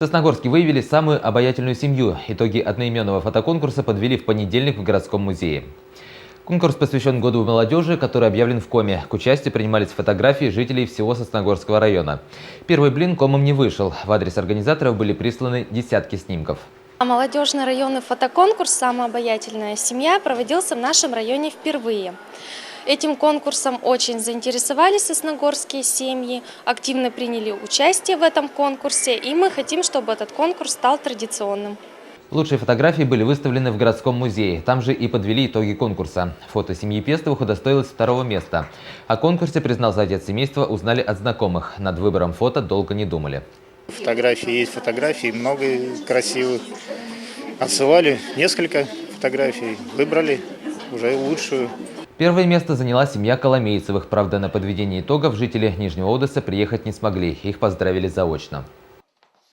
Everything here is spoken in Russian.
В Сосногорске выявили самую обаятельную семью. Итоги одноименного фотоконкурса подвели в понедельник в городском музее. Конкурс посвящен Году молодежи, который объявлен в Коме. К участию принимались фотографии жителей всего Сосногорского района. Первый блин комом не вышел. В адрес организаторов были присланы десятки снимков. Молодежный районный фотоконкурс «Самая обаятельная семья» проводился в нашем районе впервые. Этим конкурсом очень заинтересовались сосногорские семьи, активно приняли участие в этом конкурсе, и мы хотим, чтобы этот конкурс стал традиционным. Лучшие фотографии были выставлены в городском музее. Там же и подвели итоги конкурса. Фото семьи Пестовых удостоилось второго места. О конкурсе, признался отец семейства, узнали от знакомых. Над выбором фото долго не думали. Фотографии есть фотографии, много красивых. Отсылали несколько фотографий, выбрали уже лучшую. Первое место заняла семья Коломейцевых. Правда, на подведение итогов жители Нижнего Одессы приехать не смогли. Их поздравили заочно.